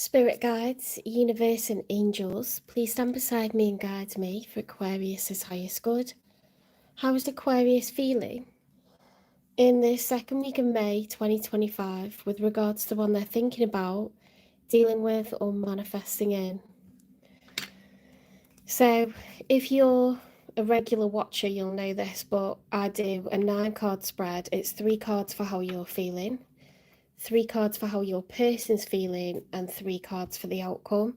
Spirit guides, universe and angels, please stand beside me and guide me for Aquarius's highest good. How is Aquarius feeling in the second week of May 2025 with regards to the one they're thinking about, dealing with or manifesting in? So if you're a regular watcher, you'll know this, but I do a 9-card spread. It's 3 cards for how you're feeling, 3 cards for how your person's feeling, and 3 cards for the outcome.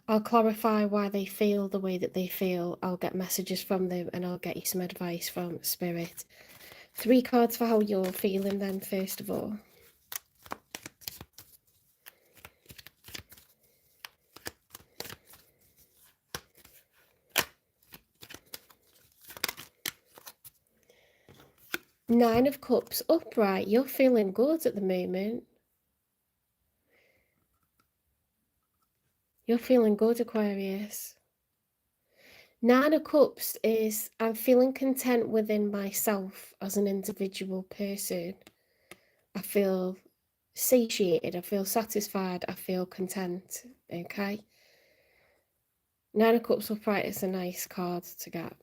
I'll clarify why they feel the way that they feel. I'll get messages from them and I'll get you some advice from Spirit. 3 cards for how you're feeling then, first of all. Nine of Cups upright. You're feeling good at the moment. You're feeling good, Aquarius. 9 of Cups is I'm feeling content within myself as an individual person. I feel satiated, I feel satisfied, I feel content, okay? 9 of Cups upright is a nice card to get.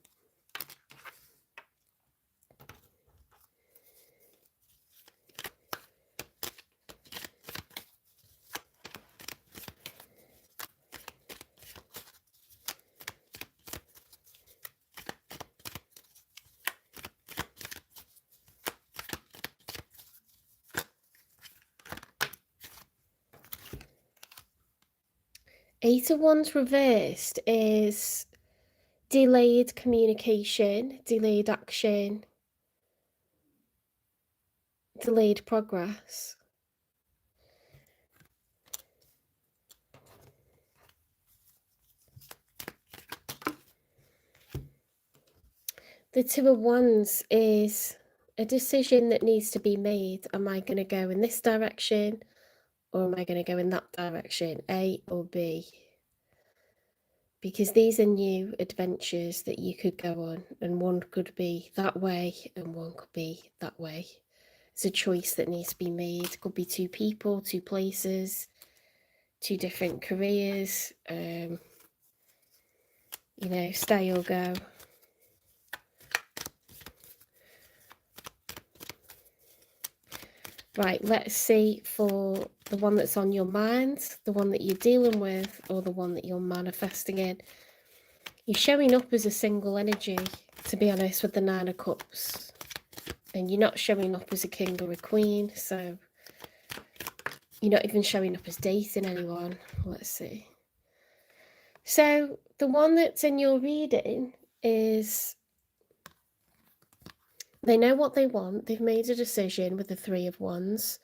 Eight of Wands reversed is delayed communication, delayed action, delayed progress. The Two of Wands is a decision that needs to be made. Am I going to go in this direction or am I going to go in that direction, A or B? Because these are new adventures that you could go on, and one could be that way and one could be that way. It's a choice that needs to be made. It could be 2 people, 2 places, 2 different careers, you know, stay or go. Right, let's see for the one that's on your mind, the one that you're dealing with, or the one that you're manifesting in. You're showing up as a single energy, to be honest, with the 9 of Cups. And you're not showing up as a king or a queen, so you're not even showing up as dating anyone. Let's see. So the one that's in your reading is they know what they want. They've made a decision with the 3 of Wands.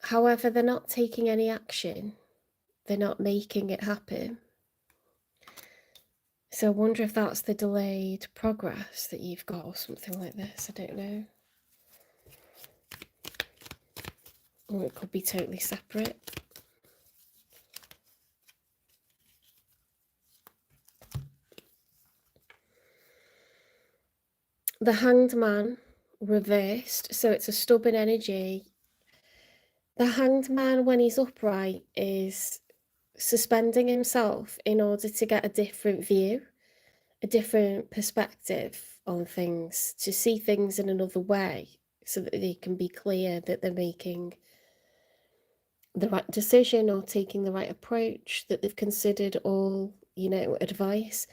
However, they're not taking any action. They're not making it happen. So I wonder if that's the delayed progress that you've got or something like this. I don't know. Or it could be totally separate. The Hanged Man reversed, so it's a stubborn energy. The Hanged Man, when he's upright, is suspending himself in order to get a different view, a different perspective on things, to see things in another way so that they can be clear that they're making the right decision or taking the right approach, that they've considered all, you know, advice.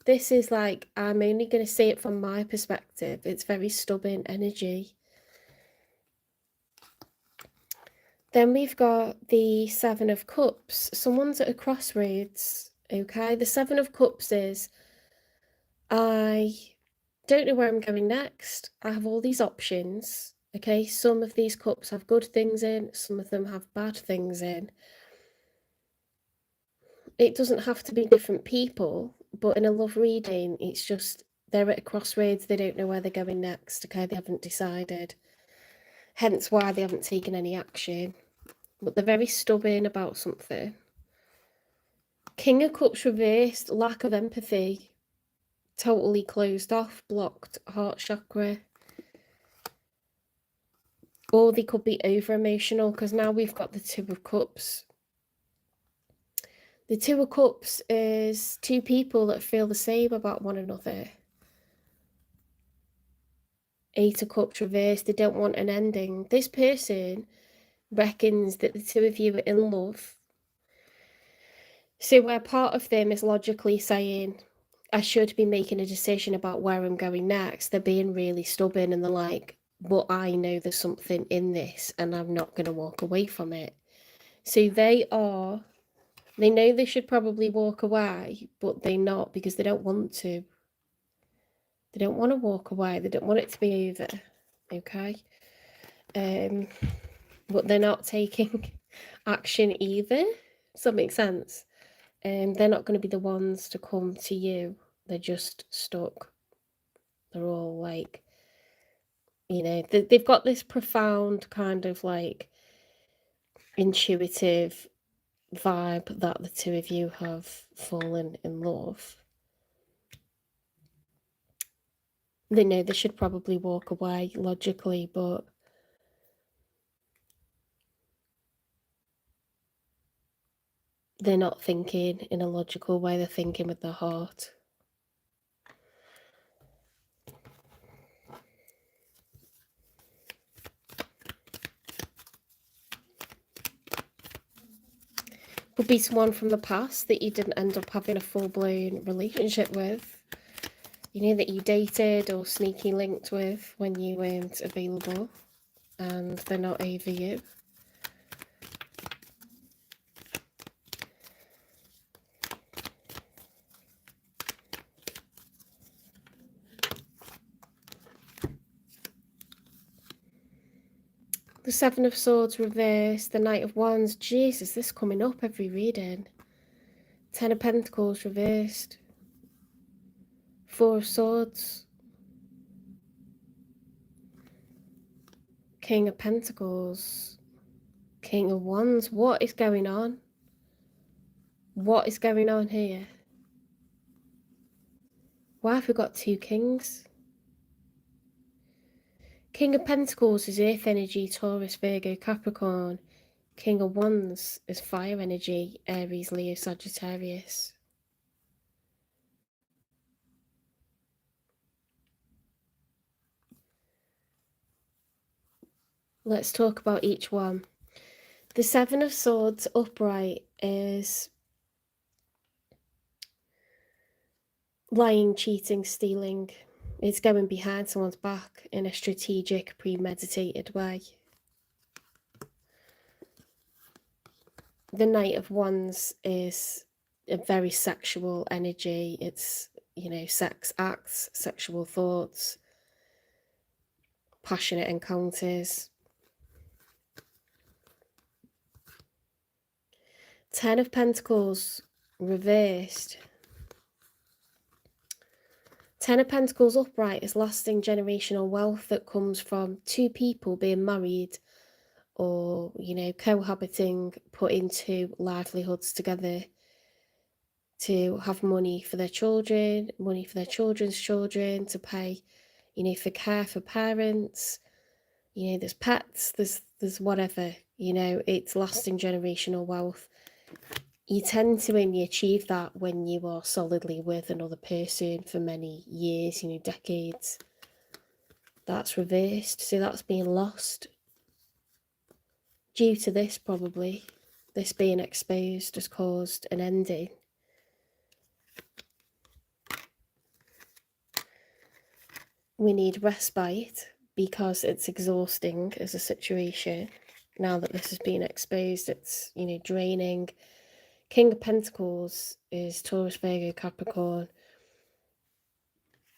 This is like, I'm only going to see it from my perspective. It's very stubborn energy. Then we've got the 7 of Cups. Someone's at a crossroads, okay? The 7 of Cups is, I don't know where I'm going next. I have all these options, okay? Some of these cups have good things in, some of them have bad things in. It doesn't have to be different people, but in a love reading, it's just they're at a crossroads. They don't know where they're going next, okay? They haven't decided. Hence why they haven't taken any action. But they're very stubborn about something. King of Cups reversed, lack of empathy. Totally closed off, blocked heart chakra. Or they could be over emotional, because now we've got the Two of Cups. The Two of Cups is two people that feel the same about one another. Eight of Cups reversed, they don't want an ending. This person reckons that the two of you are in love. So where part of them is logically saying, I should be making a decision about where I'm going next, they're being really stubborn and they're like, but I know there's something in this and I'm not going to walk away from it. So they know they should probably walk away, but they're not, because they don't want to. They don't want to walk away. They don't want it to be over. Okay. But they're not taking action either. Does that make sense? They're not going to be the ones to come to you. They're just stuck. They're all like, they've got this profound kind of like intuitive vibe that the two of you have fallen in love. They know they should probably walk away logically, but they're not thinking in a logical way, they're thinking with their heart. Could be someone from the past that you didn't end up having a full-blown relationship with. That you dated or sneaky linked with when you weren't available, and they're not over you. The Seven of Swords reversed, the Knight of Wands. Jesus, this is coming up every reading. Ten of Pentacles reversed. Four of Swords. King of Pentacles. King of Wands. What is going on? What is going on here? Why have we got two kings? King of Pentacles is earth energy, Taurus, Virgo, Capricorn. King of Wands is fire energy, Aries, Leo, Sagittarius. Let's talk about each one. The Seven of Swords upright is lying, cheating, stealing. It's going behind someone's back in a strategic, premeditated way. The Knight of Wands is a very sexual energy. It's, sex acts, sexual thoughts, passionate encounters. Ten of Pentacles reversed. Ten of Pentacles upright is lasting generational wealth that comes from two people being married or, cohabiting, putting two livelihoods together to have money for their children, money for their children's children, to pay, for care for parents. There's pets, there's whatever, it's lasting generational wealth. You tend to only achieve that when you are solidly with another person for many years, decades. That's reversed, so that's being lost. Due to this, probably, this being exposed has caused an ending. We need respite because it's exhausting as a situation. Now that this has been exposed, it's, draining. King of Pentacles is Taurus, Virgo, Capricorn.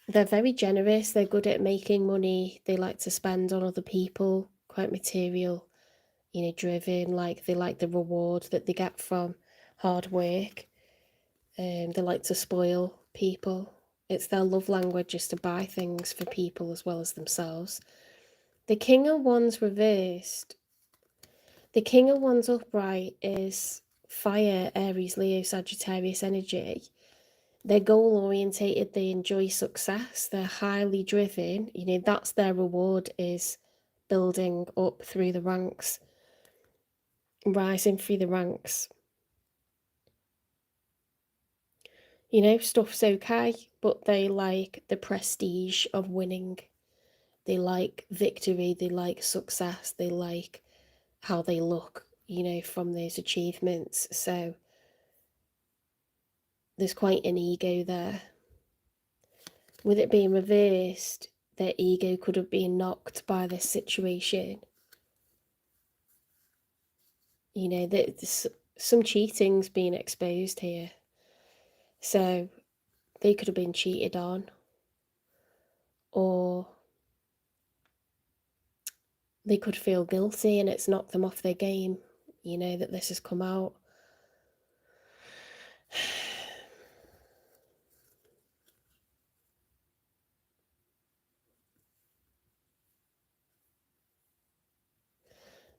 They're very generous. They're good at making money. They like to spend on other people, quite material, driven. Like, they like the reward that they get from hard work. They like to spoil people. It's their love language is to buy things for people as well as themselves. The King of Wands reversed. The King of Wands upright is fire, Aries, Leo, Sagittarius energy. They're goal-orientated, they enjoy success, they're highly driven. That's their reward, is building up through the ranks, rising through the ranks. You know, stuff's okay, but they like the prestige of winning. They like victory, they like success, they like how they look, you know, from those achievements. So there's quite an ego there. With it being reversed, their ego could have been knocked by this situation. You know, there's some cheating's been exposed here. So they could have been cheated on, or they could feel guilty and it's knocked them off their game, you know, that this has come out.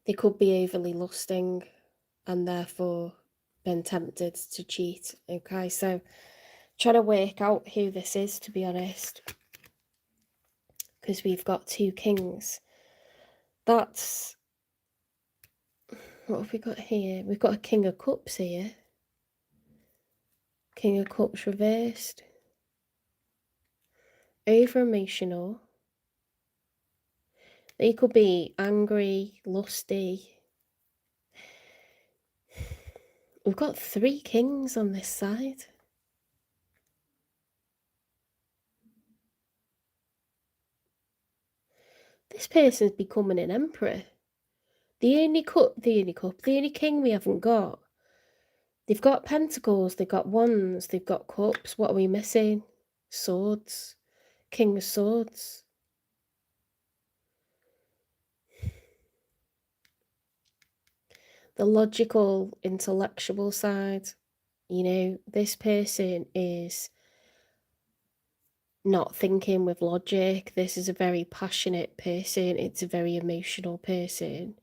They could be overly lusting and therefore been tempted to cheat. Okay, so trying to work out who this is, to be honest, because we've got 2 kings. That's, what have we got here? We've got a King of Cups here. King of Cups reversed. Over emotional. They could be angry, lusty. We've got 3 kings on this side. This person's becoming an emperor. The only king we haven't got. They've got pentacles, they've got wands, they've got cups. What are we missing? Swords. King of Swords. The logical, intellectual side. You know, this person is not thinking with logic. This is a very passionate person. It's a very emotional person.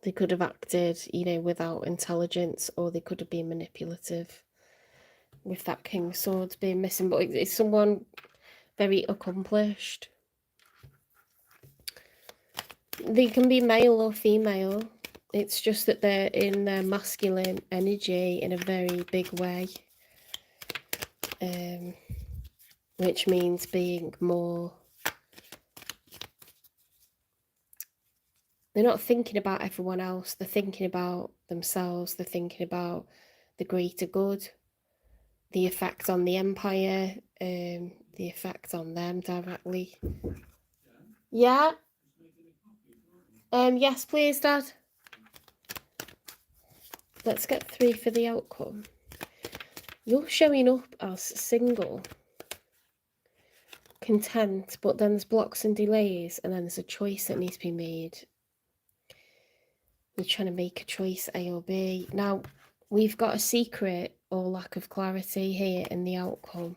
They could have acted, you know, without intelligence, or they could have been manipulative with that King of Swords being missing. But it's someone very accomplished. They can be male or female. It's just that they're in their masculine energy in a very big way. Which means being more... They're not thinking about everyone else. They're thinking about themselves. They're thinking about the greater good, the effect on the empire, the effect on them directly. Yeah? Yes, please, Dad. Let's get 3 for the outcome. You're showing up as single, content, but then there's blocks and delays, and then there's a choice that needs to be made. You're trying to make a choice, A or B. Now, we've got a secret or lack of clarity here in the outcome.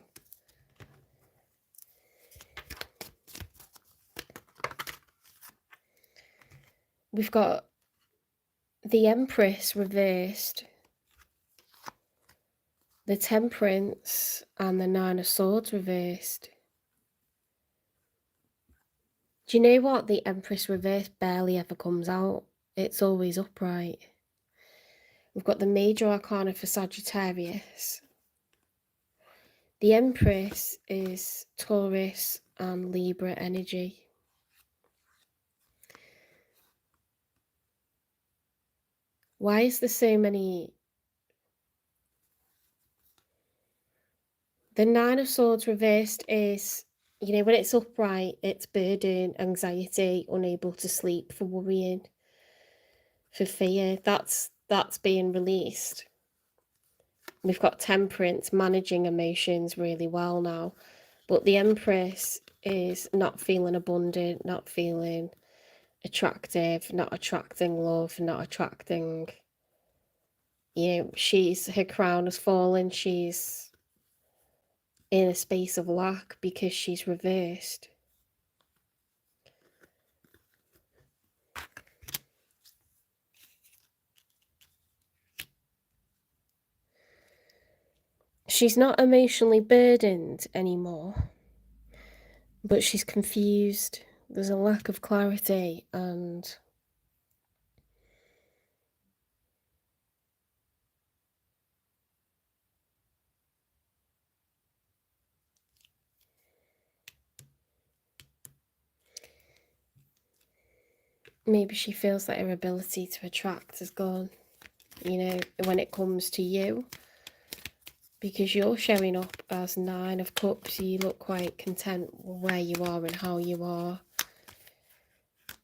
We've got the Empress reversed, the Temperance, and the 9 of Swords reversed. Do you know what? The Empress reversed barely ever comes out. It's always upright. We've got the Major Arcana for Sagittarius. The Empress is Taurus and Libra energy. Why is there so many... The 9 of Swords reversed is, you know, when it's upright, it's burden, anxiety, unable to sleep, for worrying, for fear. That's being released. We've got Temperance, managing emotions really well now. But the Empress is not feeling abundant, not feeling attractive, not attracting love, not attracting... You know, her crown has fallen. She's in a space of lack because she's reversed. She's not emotionally burdened anymore, but she's confused. There's a lack of clarity, and maybe she feels that her ability to attract is gone, you know, when it comes to you. Because you're showing up as 9 of Cups, you look quite content where you are and how you are.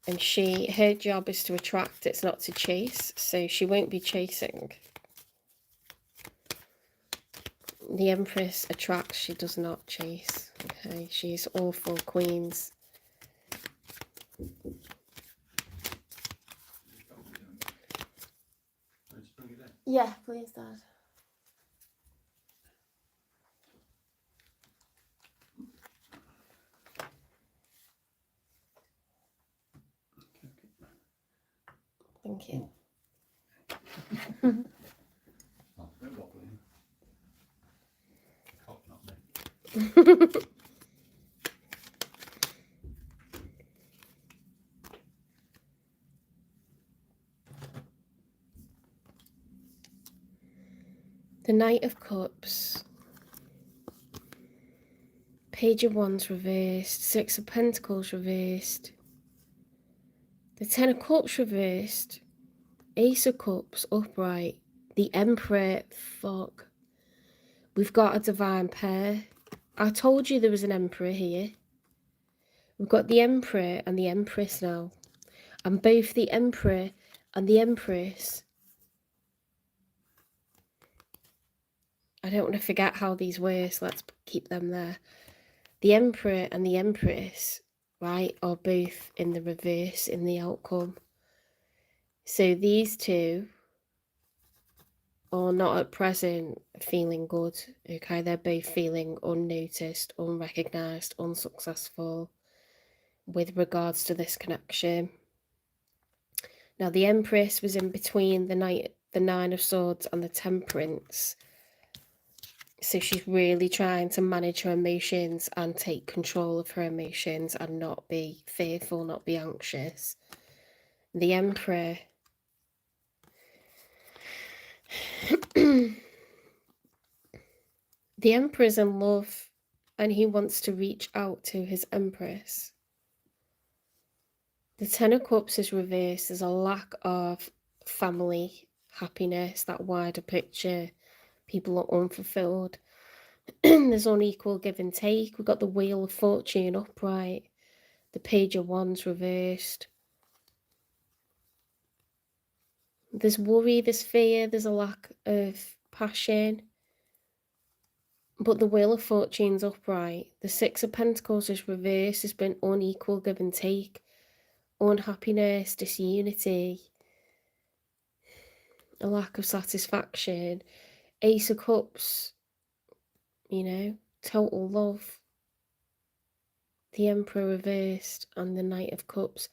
And her job is to attract, it's not to chase, so she won't be chasing. The Empress attracts, she does not chase. Okay, she's all for Queens. Yeah, please, Dad. Thank you. The Knight of Cups, Page of Wands reversed, 6 of Pentacles reversed, the 10 of Cups reversed, Ace of Cups upright, the Emperor, fuck. We've got a divine pair. I told you there was an Emperor here. We've got the Emperor and the Empress now. And both the Emperor and the Empress, I don't want to forget how these were, so let's keep them there. The Emperor and the Empress, right, are both in the reverse in the outcome. So these two are not at present feeling good, okay? They're both feeling unnoticed, unrecognised, unsuccessful with regards to this connection. Now, the Empress was in between the 9 of Swords and the Temperance. So she's really trying to manage her emotions and take control of her emotions and not be fearful, not be anxious. The Emperor the Emperor's in love and he wants to reach out to his Empress. The 10 of Cups is reversed. There's a lack of family happiness, that wider picture. People are unfulfilled. There's unequal give and take. We've got the Wheel of Fortune upright, the Page of Wands reversed. There's worry, there's fear, there's a lack of passion. But the Wheel of Fortune's upright. The 6 of Pentacles is reversed. There's been unequal give and take, unhappiness, disunity, a lack of satisfaction. Ace of Cups, you know, total love. The Emperor reversed and the Knight of Cups.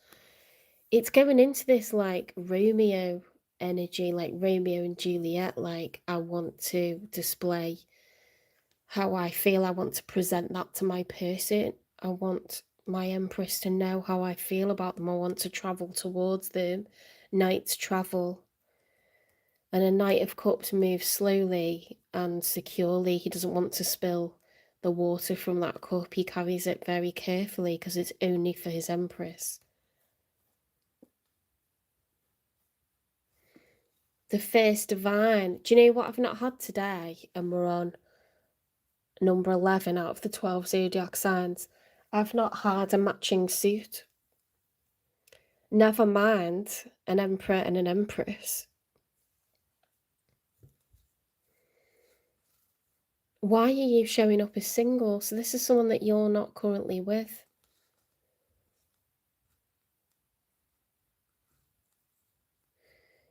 It's going into this like Romeo energy, like Romeo and Juliet, like I want to display how I feel. I want to present that to my person. I want my Empress to know how I feel about them. I want to travel towards them. Knights travel. And a Knight of Cups moves slowly and securely. He doesn't want to spill the water from that cup. He carries it very carefully because it's only for his Empress. The first divine. Do you know what I've not had today? And we're on number 11 out of the 12 zodiac signs. I've not had a matching suit. Never mind an Emperor and an Empress. Why are you showing up as single? So this is someone that you're not currently with.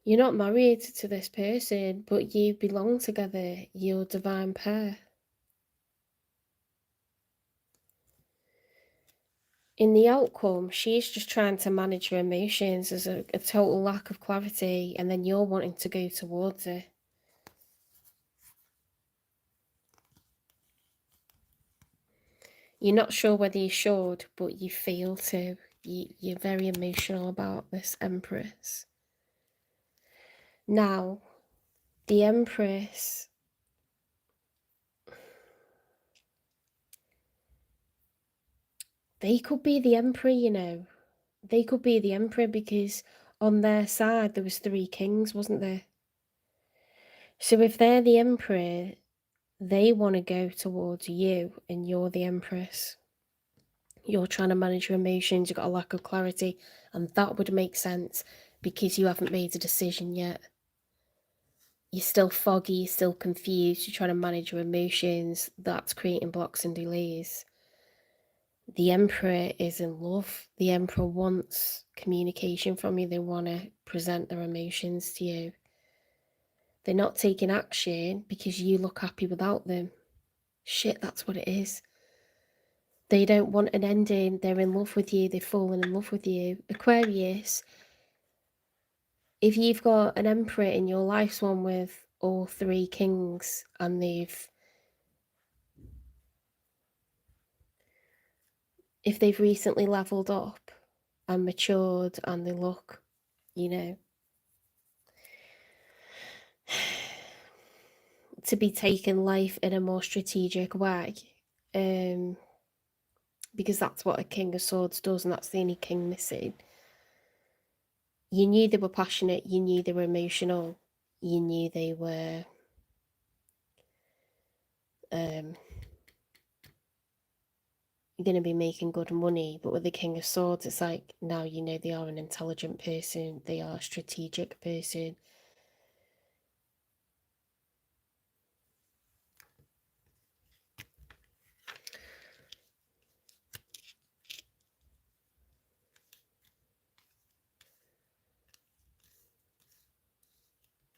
You're not married to this person, but you belong together. You're a divine pair. In the outcome, she's just trying to manage her emotions. There's a total lack of clarity, and then you're wanting to go towards it. You're not sure whether you should, but you feel to. You're very emotional about this Empress. Now, the Empress, they could be the Emperor, you know. They could be the Emperor because on their side there was 3 kings, wasn't there? So if they're the Emperor, they want to go towards you and you're the Empress. You're trying to manage your emotions, you've got a lack of clarity, and that would make sense because you haven't made a decision yet. You're still foggy, you're still confused, you're trying to manage your emotions. That's creating blocks and delays. The Emperor is in love. The Emperor wants communication from you. They want to present their emotions to you. They're not taking action because you look happy without them. Shit, that's what it is. They don't want an ending. They're in love with you. They've fallen in love with you. Aquarius, if you've got an Emperor in your life's one with all 3 kings and if they've recently leveled up and matured and they look, you know, to be taking life in a more strategic way, because that's what a King of Swords does, and that's the only king missing. You knew they were passionate, you knew they were emotional, you knew they were going to be making good money, but with the King of Swords, it's like, now you know they are an intelligent person, they are a strategic person.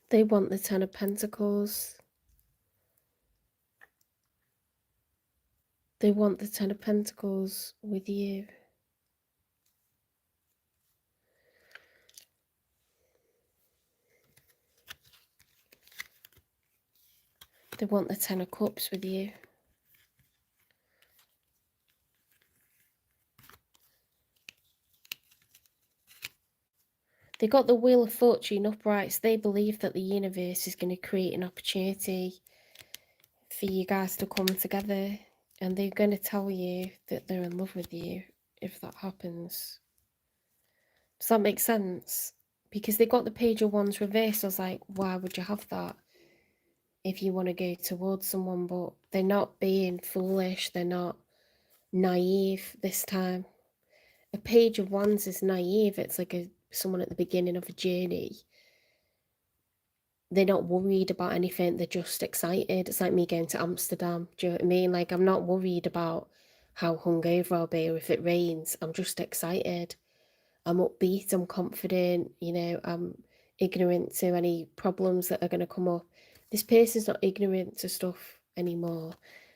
They want the 10 of Pentacles. They want the 10 of Pentacles with you. They want the 10 of Cups with you. They got the Wheel of Fortune upright, so they believe that the universe is going to create an opportunity for you guys to come together, and they're going to tell you that they're in love with you if that happens. Does that make sense? Because they got the Page of Wands reversed. I was like, why would you have that if you want to go towards someone? But they're not being foolish, they're not naive this time. A Page of Wands is naive. It's like someone at the beginning of a journey. They're not worried about anything, they're just excited. It's like me going to Amsterdam, do you know what I mean? Like, I'm not worried about how hungover I'll be or if it rains. I'm just excited. I'm upbeat, I'm confident, you know, I'm ignorant to any problems that are going to come up. This person's not ignorant to stuff anymore.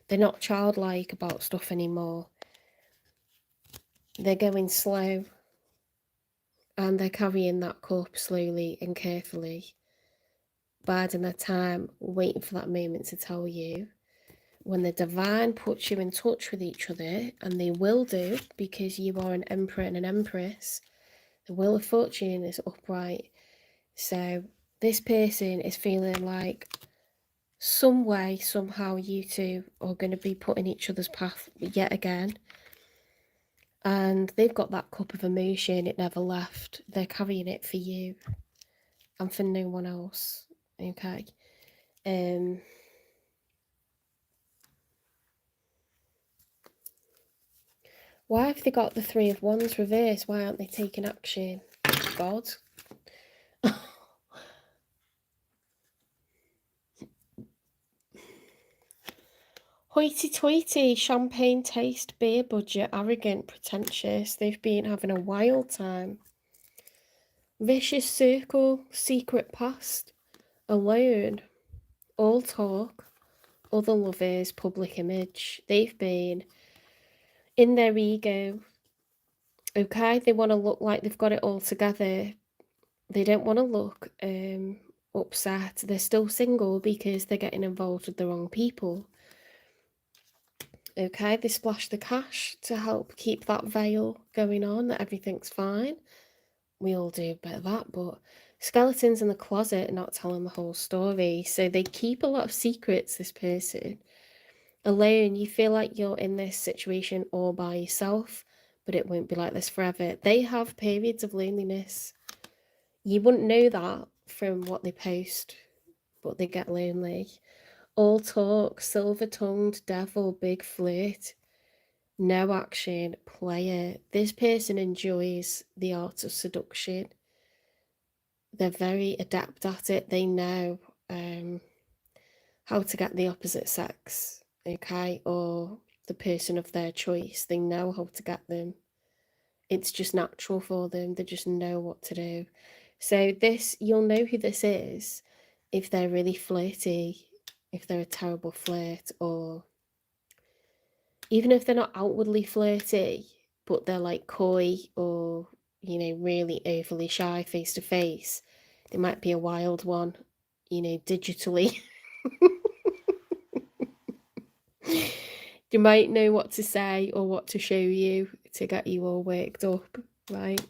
They're not childlike about stuff anymore. They're going slow, and they're carrying that cup slowly and carefully, biding their time, waiting for that moment to tell you. When the divine puts you in touch with each other, and they will do because you are an Emperor and an Empress, the Wheel of Fortune is upright. So this person is feeling like some way, somehow, you two are going to be put in each other's path yet again. And they've got that cup of emotion, it never left. They're carrying it for you and for no one else. Okay. Why have they got the 3 of Wands reversed? Why aren't they taking action? God. Hoity-toity, champagne taste, beer budget, arrogant, pretentious. They've been having a wild time. Vicious circle, secret past, alone, all talk, other lovers, public image. They've been in their ego. Okay, they want to look like they've got it all together. They don't want to look upset. They're still single because they're getting involved with the wrong people. Okay, they splash the cash to help keep that veil going on, that everything's fine. We all do a bit of that, but skeletons in the closet are not telling the whole story. So they keep a lot of secrets, this person. Alone, you feel like you're in this situation all by yourself, but it won't be like this forever. They have periods of loneliness. You wouldn't know that from what they post, but they get lonely. All talk, silver-tongued devil, big flirt, no action, player. This person enjoys the art of seduction. They're very adept at it. They know how to get the opposite sex, okay, or the person of their choice. They know how to get them. It's just natural for them. They just know what to do. So this, you'll know who this is if they're really flirty, if they're a terrible flirt, or even if they're not outwardly flirty, but they're like coy or, you know, really overly shy face to face. They might be a wild one, you know, digitally. You might know what to say or what to show you to get you all worked up, right?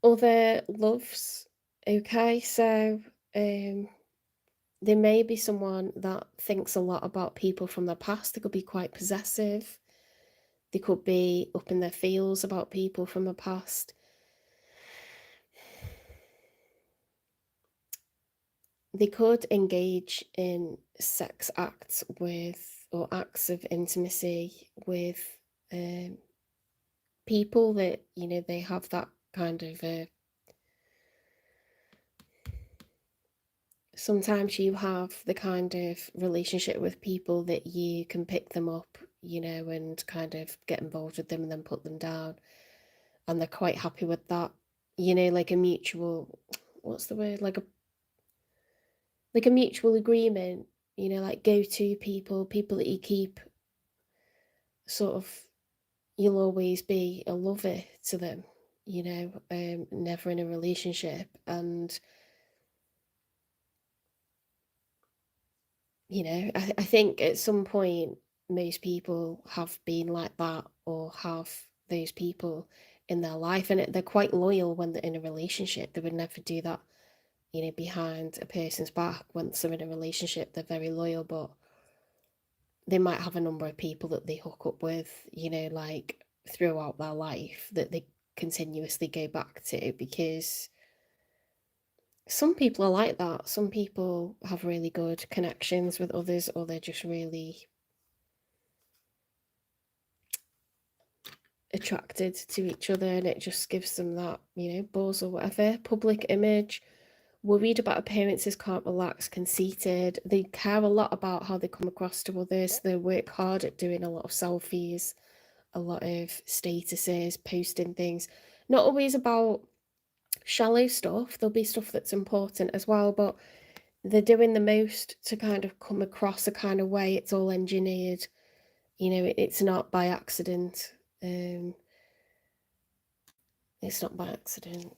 Other loves, okay, so there may be someone that thinks a lot about people from the past. They could be quite possessive. They could be up in their feels about people from the past. They could engage in sex acts with, or acts of intimacy with people that, you know, they have that kind of sometimes you have the kind of relationship with people that you can pick them up, you know, and kind of get involved with them and then put them down, and they're quite happy with that, you know, like a mutual, what's the word, like a mutual agreement, you know, like go-to people, people that you keep sort of, you'll always be a lover to them, you know, never in a relationship. And you know, I think at some point most people have been like that or have those people in their life, and they're quite loyal when they're in a relationship. They would never do that, you know, behind a person's back. Once they're in a relationship, they're very loyal, but they might have a number of people that they hook up with, you know, like throughout their life that they continuously go back to, because some people are like that. Some people have really good connections with others, or they're just really attracted to each other, and it just gives them that, you know, buzz or whatever. Public image, worried about appearances, can't relax, conceited. They care a lot about how they come across to others. They work hard at doing a lot of selfies, a lot of statuses, posting things. Not always about shallow stuff. There'll be stuff that's important as well, but they're doing the most to kind of come across a kind of way. It's all engineered, you know, it's not by accident. It's not by accident.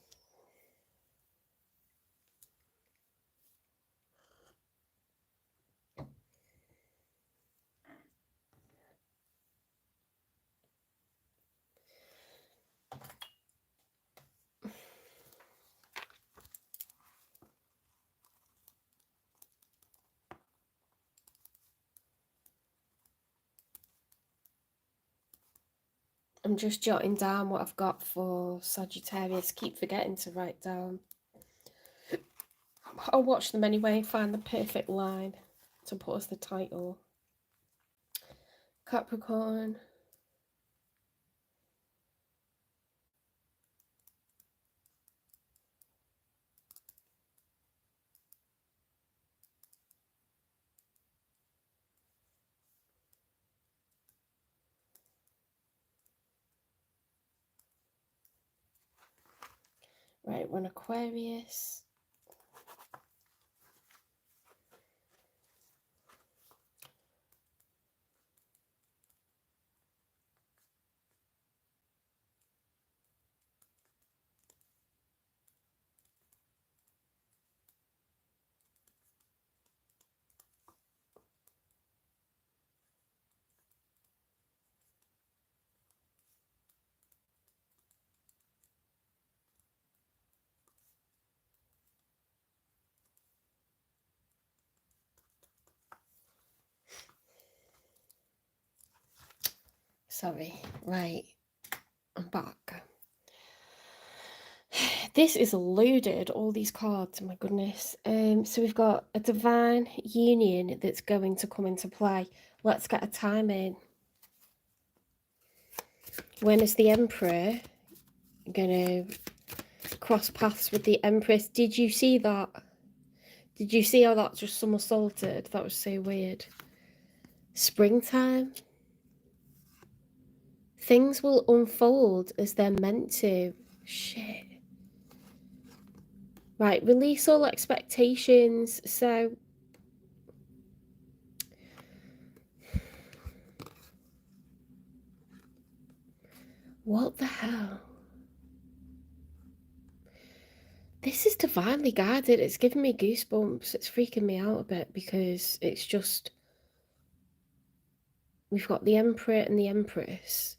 I'm just jotting down what I've got for Sagittarius. Keep forgetting to write down. I'll watch them anyway, find the perfect line to put as the title. Capricorn. Right, we're an Aquarius. Sorry. Right. I'm back. This is loaded, all these cards, my goodness. So we've got a divine union that's going to come into play. Let's get a time in. When is the Emperor going to cross paths with the Empress? Did you see that? Did you see how that just somersaulted? That was so weird. Springtime. Things will unfold as they're meant to. Shit. Right, release all expectations. So, what the hell? This is divinely guided. It's giving me goosebumps. It's freaking me out a bit because it's just... We've got the Emperor and the Empress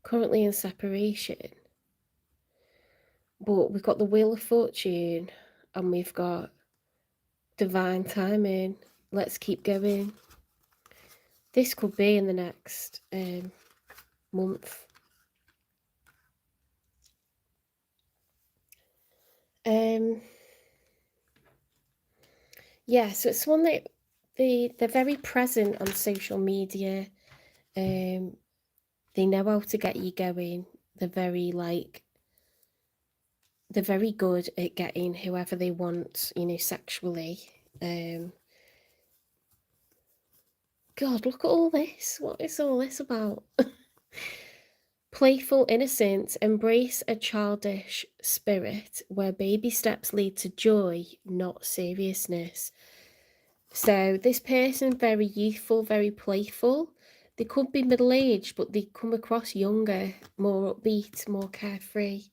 currently in separation. But we've got the Wheel of Fortune and we've got divine timing. Let's keep going. This could be in the next month. Yeah, so it's one that they're very present on social media. They know how to get you going. They're very good at getting whoever they want, you know, sexually. God, look at all this. What is all this about? Playful innocence, embrace a childish spirit where baby steps lead to joy, not seriousness. So this person, very youthful, very playful. They could be middle-aged, but they come across younger, more upbeat, more carefree.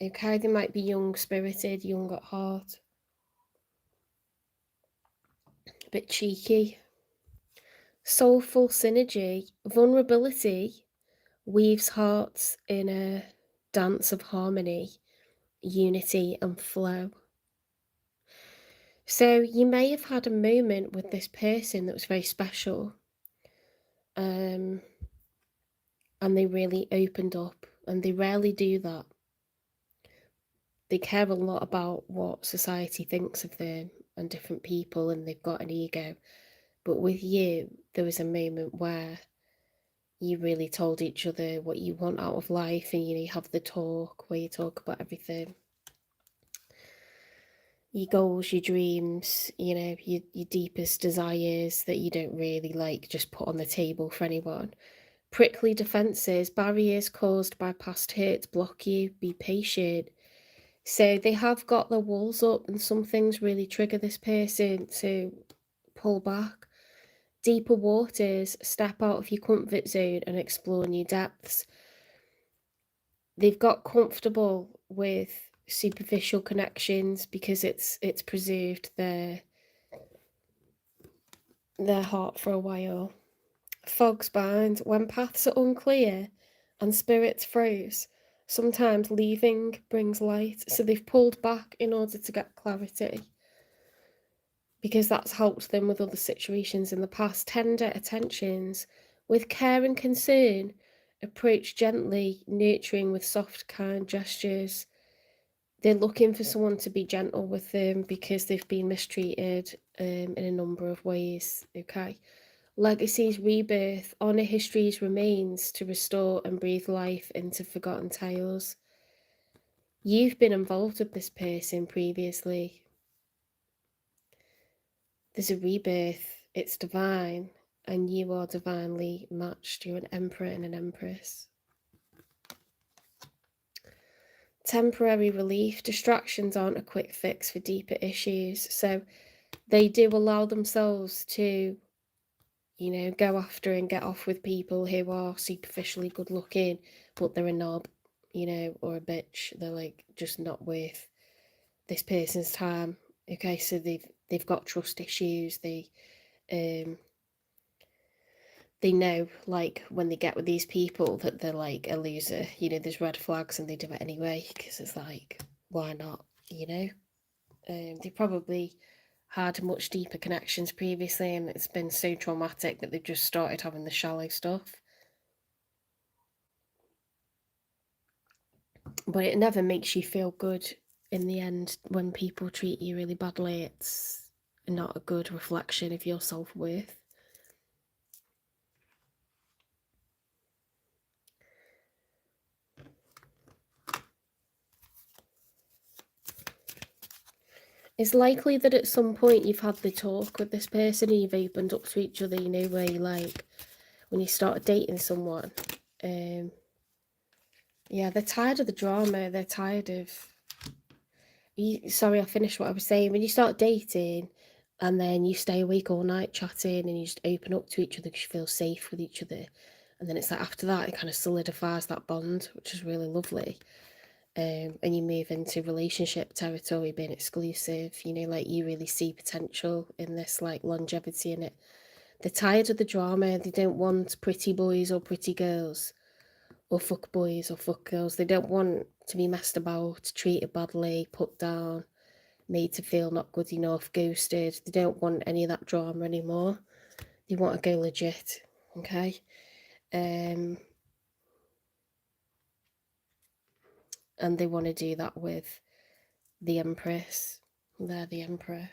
Okay, they might be young-spirited, young at heart. A bit cheeky. Soulful synergy, vulnerability weaves hearts in a dance of harmony, unity and flow. So you may have had a moment with this person that was very special, and they really opened up, and they rarely do that. They care a lot about what society thinks of them and different people, and they've got an ego. But with you, there was a moment where you really told each other what you want out of life, and you have the talk where you talk about everything. Your goals, your dreams, your deepest desires that you don't really just put on the table for anyone. Prickly defenses, barriers caused by past hurts block you. Be patient. So they have got their walls up, and some things really trigger this person to pull back. Deeper waters, step out of your comfort zone and explore new depths. They've got comfortable with superficial connections because it's preserved their heart for a while. Fogs bind, when paths are unclear and spirits froze, sometimes leaving brings light. So they've pulled back in order to get clarity, because that's helped them with other situations in the past. Tender attentions, with care and concern, approach gently, nurturing with soft, kind gestures. They're looking for someone to be gentle with them because they've been mistreated in a number of ways. Okay. Legacies, rebirth, honour history's remains to restore and breathe life into forgotten tales. You've been involved with this person previously. There's a rebirth, it's divine, and you are divinely matched. You're an emperor and an empress. Temporary relief, distractions aren't a quick fix for deeper issues. So they do allow themselves to, go after and get off with people who are superficially good looking, but they're a knob, or a bitch. They're just not worth this person's time. Okay, so they've got trust issues. They know, when they get with these people that they're a loser. There's red flags, and they do it anyway because it's why not? They probably had much deeper connections previously, and it's been so traumatic that they've just started having the shallow stuff. But it never makes you feel good in the end when people treat you really badly. It's not a good reflection of your self-worth. It's likely that at some point you've had the talk with this person and you've opened up to each other, you know, where you like, when you start dating someone, yeah, they're tired of the drama, they're tired of, sorry, I'll finish what I was saying. When you start dating and then you stay awake all night chatting and you just open up to each other because you feel safe with each other, and then it's like after that it kind of solidifies that bond, which is really lovely. And you move into relationship territory, being exclusive, you know, like you really see potential in this, like longevity in it. They're tired of the drama. They don't want pretty boys or pretty girls, or fuck boys or fuck girls. They don't want to be messed about, treated badly, put down, made to feel not good enough, ghosted. They don't want any of that drama anymore. They want to go legit, okay? And they want to do that with the Empress. They're the Emperor.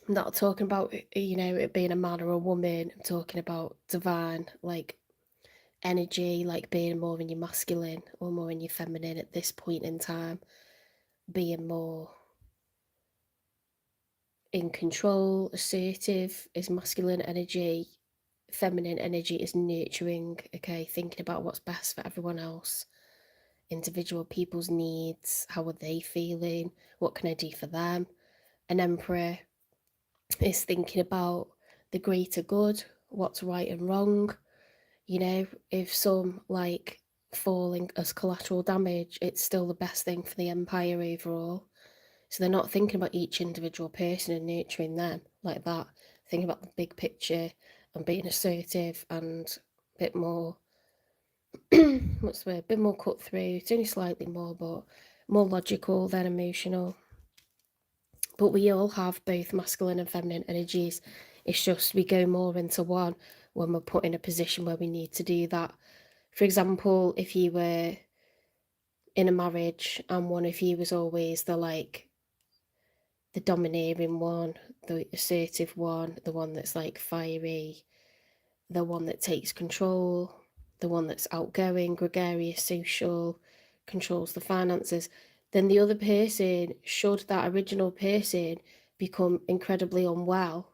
I'm not talking about, you know, it being a man or a woman. I'm talking about divine, like energy, like being more in your masculine or more in your feminine at this point in time, being more in control. Assertive is masculine energy, feminine energy is nurturing, okay, thinking about what's best for everyone else, individual people's needs, how are they feeling, what can I do for them. An emperor is thinking about the greater good, what's right and wrong. You know, if some like falling as collateral damage, it's still the best thing for the empire overall. So they're not thinking about each individual person and nurturing them like that. Thinking about the big picture and being assertive and a bit more, what's the word, a bit more cut through. It's only slightly more, but more logical than emotional. But we all have both masculine and feminine energies. It's just we go more into one when we're put in a position where we need to do that. For example, if you were in a marriage and one of you was always the domineering one, the assertive one, the one that's like fiery, the one that takes control, the one that's outgoing, gregarious, social, controls the finances, then the other person, should that original person become incredibly unwell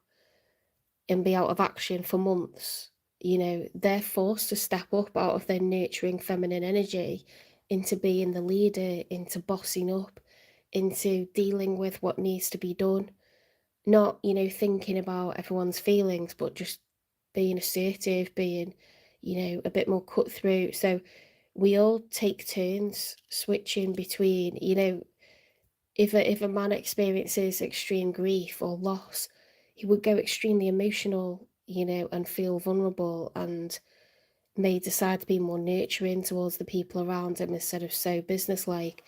and be out of action for months, you know, they're forced to step up out of their nurturing feminine energy into being the leader, into bossing up, into dealing with what needs to be done. Not, you know, thinking about everyone's feelings, but just being assertive, being, you know, a bit more cut through. So we all take turns switching between, you know, if a man experiences extreme grief or loss, he would go extremely emotional, you know, and feel vulnerable, and may decide to be more nurturing towards the people around him instead of so businesslike.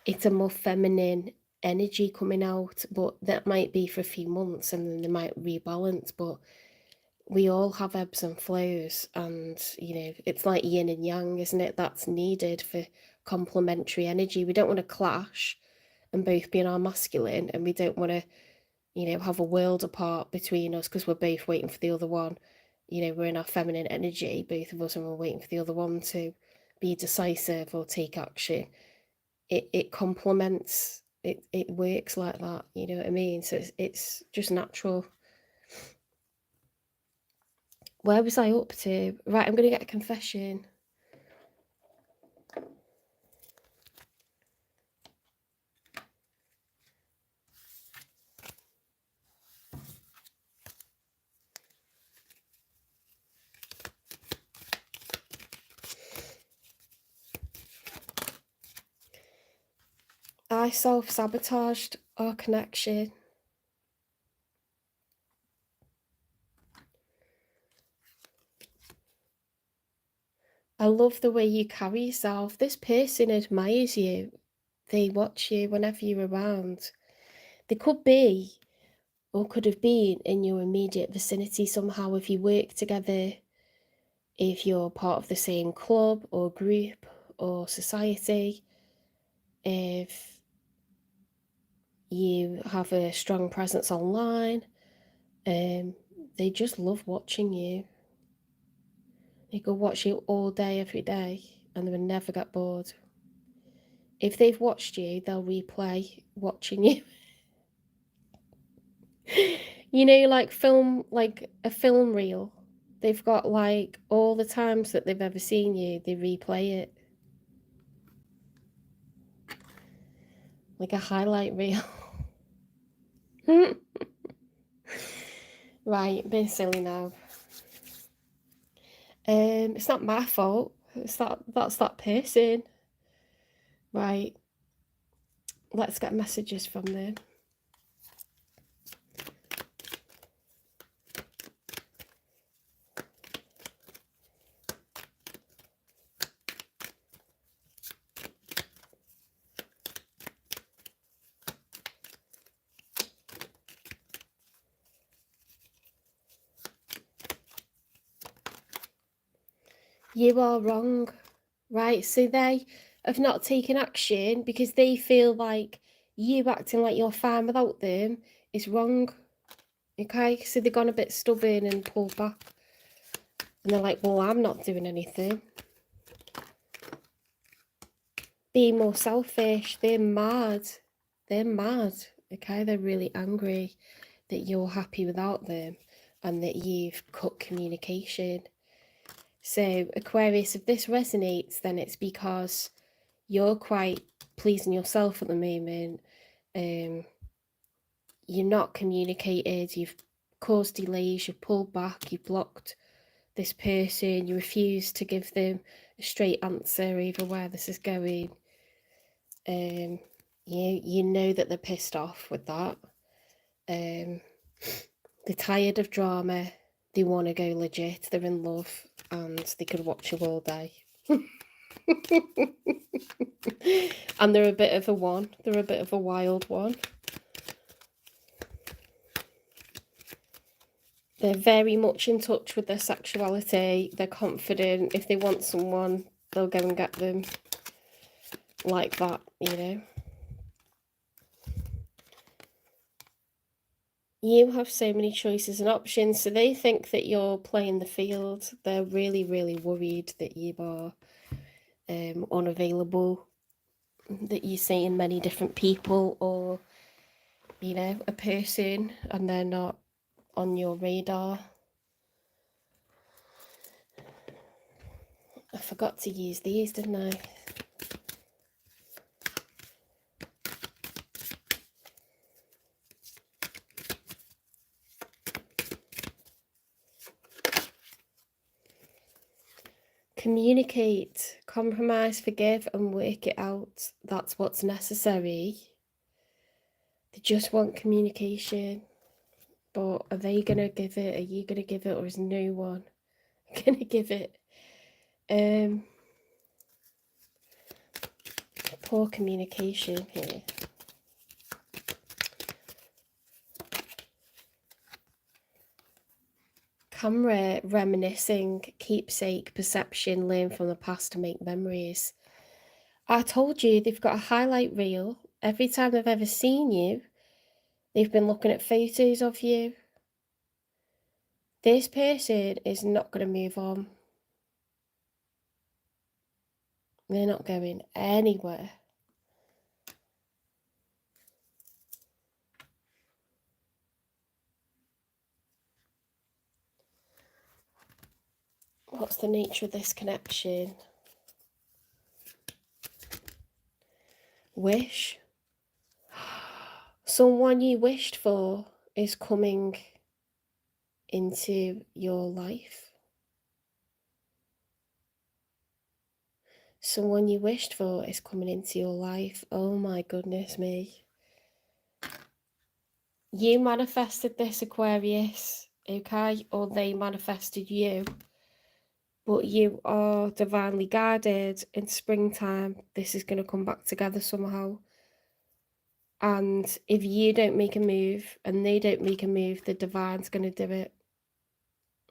It's a more feminine energy coming out, but that might be for a few months and then they might rebalance. But we all have ebbs and flows, and you know, it's like yin and yang, isn't it? That's needed for complementary energy. We don't want to clash and both be in our masculine, and we don't want to, you know, have a world apart between us because we're both waiting for the other one. You know, we're in our feminine energy, both of us, and we're waiting for the other one to be decisive or take action. It complements, it works like that, you know what I mean? So it's just natural. Where was I up to? Right, I'm gonna get a confession. I self-sabotaged our connection. I love the way you carry yourself. This person admires you. They watch you whenever you're around. They could be, or could have been, in your immediate vicinity somehow if you work together, if you're part of the same club or group or society, if you have a strong presence online, they just love watching you. They could watch you all day, every day, and they would never get bored. If they've watched you, they'll replay watching you. You know, like a film reel. They've got like all the times that they've ever seen you, they replay it. Like a highlight reel. Right, being silly now. It's not my fault. That's that person. Right. Let's get messages from them. You are wrong. Right, so they have not taken action because they feel like you acting like you're fine without them is wrong. Okay, so they've gone a bit stubborn and pulled back. And they're like, well, I'm not doing anything. Being more selfish, they're mad. They're mad, okay? They're really angry that you're happy without them and that you've cut communication. So, Aquarius, if this resonates, then it's because you're quite pleasing yourself at the moment. You're not communicated, you've caused delays, you've pulled back, you've blocked this person, you refuse to give them a straight answer over where this is going. You know that they're pissed off with that. They're tired of drama, they want to go legit, they're in love, and they could watch you all day. And they're a bit of a wild one. They're very much in touch with their sexuality, they're confident. If they want someone, they'll go and get them. Like that, you know. You have so many choices and options, so they think that you're playing the field. They're really, really worried that you are unavailable, that you're seeing many different people or, you know, a person, and they're not on your radar. I forgot to use these, didn't I? Communicate, compromise, forgive, and work it out. That's what's necessary. They just want communication. But are they going to give it? Are you going to give it? Or is no one going to give it? Poor communication here. Camera, reminiscing, keepsake, perception, learn from the past to make memories. I told you they've got a highlight reel. Every time they've ever seen you, they've been looking at photos of you. This person is not going to move on. They're not going anywhere. What's the nature of this connection? Wish. Someone you wished for is coming into your life. Someone you wished for is coming into your life. Oh my goodness me. You manifested this, Aquarius, okay? Or they manifested you. But you are divinely guided. In springtime, this is going to come back together somehow. And if you don't make a move and they don't make a move, the divine's going to do it.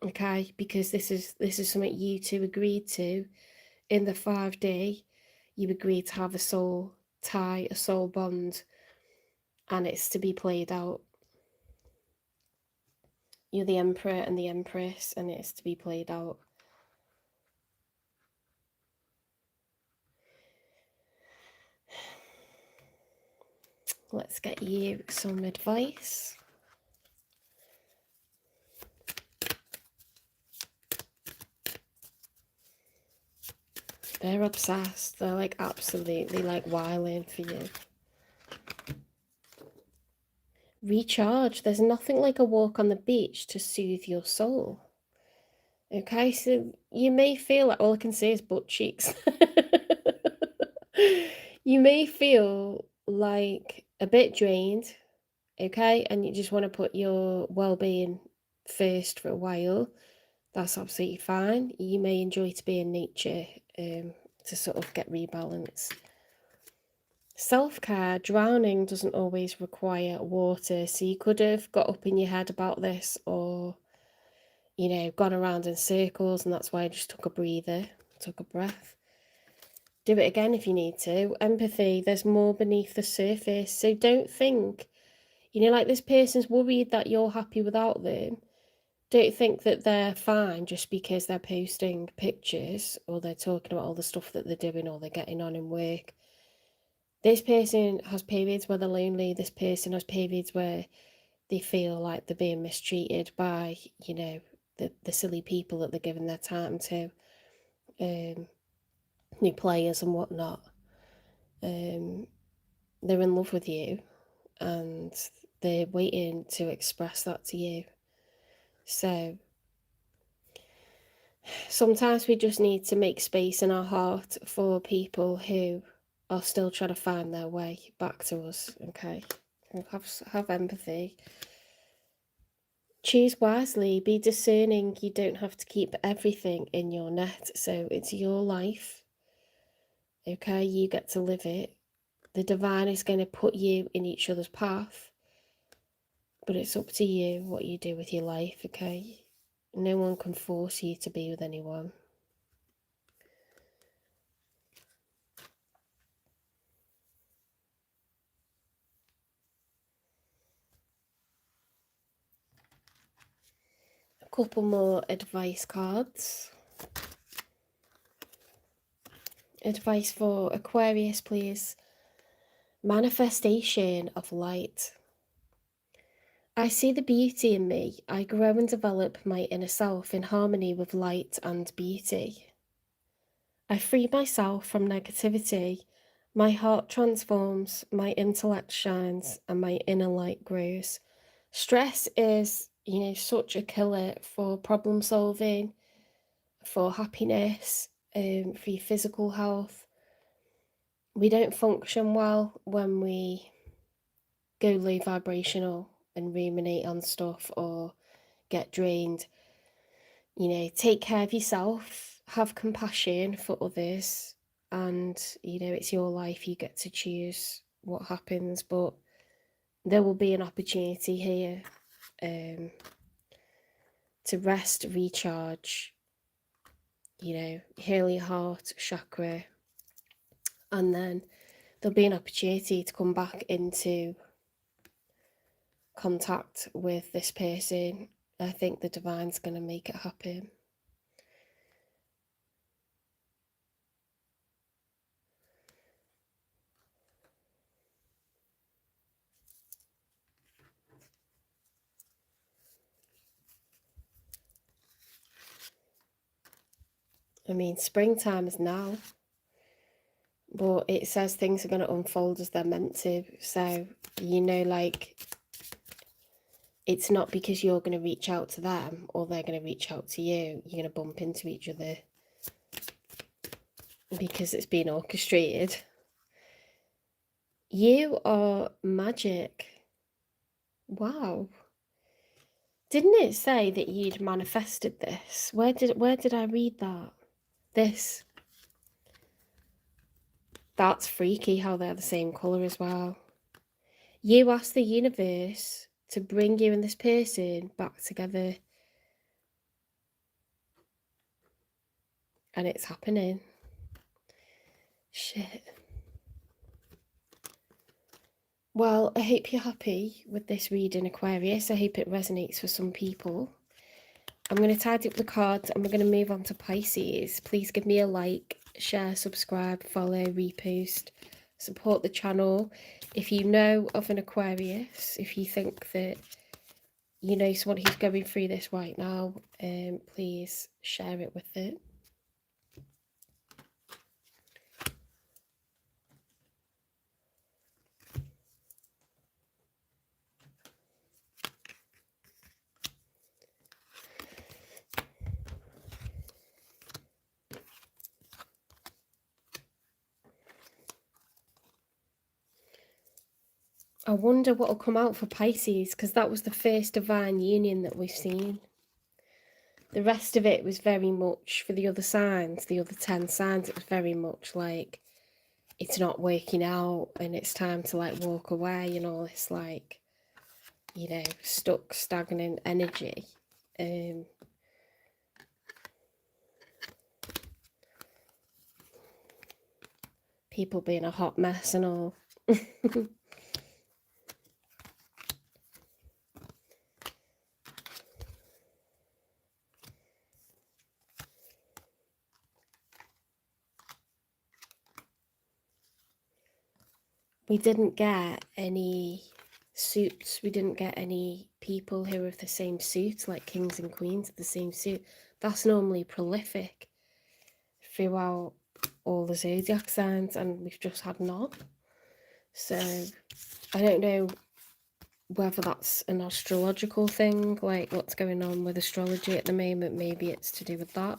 okay? Because this is something you two agreed to in the 5D. You agreed to have a soul tie, a soul bond, and it's to be played out. You're the Emperor and the Empress, and it's to be played out. Let's get you some advice. They're obsessed. They're like absolutely like wilding for you. Recharge. There's nothing like a walk on the beach to soothe your soul. Okay, so you may feel like all I can say is butt cheeks. You may feel like a bit drained, okay, and you just want to put your well-being first for a while. That's absolutely fine. You may enjoy to be in nature to sort of get rebalanced. Self-care, drowning doesn't always require water, so you could have got up in your head about this, or you know, gone around in circles, and that's why I just took a breather, took a breath. Do it again if you need to. Empathy, there's more beneath the surface, so don't think, you know, like this person's worried that you're happy without them. Don't think that they're fine just because they're posting pictures or they're talking about all the stuff that they're doing or they're getting on in work. This person has periods where they're lonely. This person has periods where they feel like they're being mistreated by, you know, the silly people that they're giving their time to, new players and whatnot. They're in love with you and they're waiting to express that to you. So sometimes we just need to make space in our heart for people who are still trying to find their way back to us, okay? Have empathy. Choose wisely, be discerning. You don't have to keep everything in your net. So it's your life, okay? You get to live it. The divine is going to put you in each other's path, but it's up to you what you do with your life, okay? No one can force you to be with anyone. A couple more advice cards. Advice for Aquarius, please. Manifestation of light. I see the beauty in me. I grow and develop my inner self in harmony with light and beauty. I free myself from negativity. My heart transforms, my intellect shines, and my inner light grows. Stress is, you know, such a killer for problem solving, for happiness, for your physical health. We don't function well when we go low vibrational and ruminate on stuff or get drained. You know, take care of yourself, have compassion for others, and you know, it's your life, you get to choose what happens, but there will be an opportunity here to rest, recharge, you know, heal your heart chakra, and then there'll be an opportunity to come back into contact with this person. I think the divine's going to make it happen. I mean, springtime is now, but it says things are going to unfold as they're meant to. So, you know, like, it's not because you're going to reach out to them or they're going to reach out to you. You're going to bump into each other because it's been orchestrated. You are magic. Wow. Didn't it say that you'd manifested this? Where did I read that? This. That's freaky how they're the same colour as well. You asked the universe to bring you and this person back together. and it's happening. Shit. Well, I hope you're happy with this reading, Aquarius. I hope it resonates for some people. I'm going to tidy up the cards and we're going to move on to Pisces. Please give me a like, share, subscribe, follow, repost, support the channel. If you know of an Aquarius, if you think that you know someone who's going through this right now, please share it with them. I wonder what will come out for Pisces, because that was the first divine union that we've seen. The rest of it was very much, for the other signs, the other 10 signs, it was very much like, it's not working out and it's time to like walk away and all this like, you know, stuck, stagnant energy. People being a hot mess and all. We didn't get any suits. We didn't get any people who are of the same suit, like kings and queens of the same suit. That's normally prolific throughout all the zodiac signs, and we've just had none. So I don't know whether that's an astrological thing, like what's going on with astrology at the moment. Maybe it's to do with that.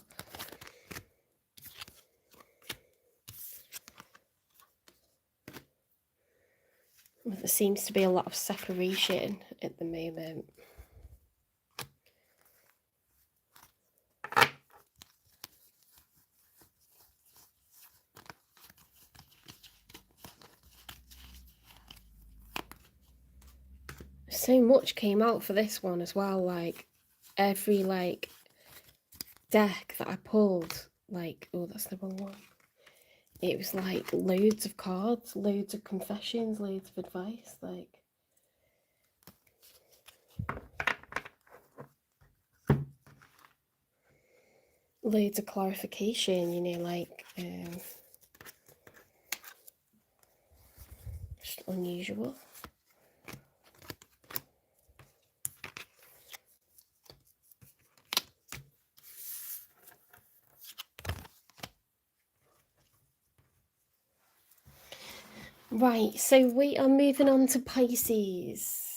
There seems to be a lot of separation at the moment. So much came out for this one as well, like every like deck that I pulled, like, oh, that's the wrong one. It was like loads of cards, loads of confessions, loads of advice, like loads of clarification, you know, like just unusual. Right, so we are moving on to Pisces.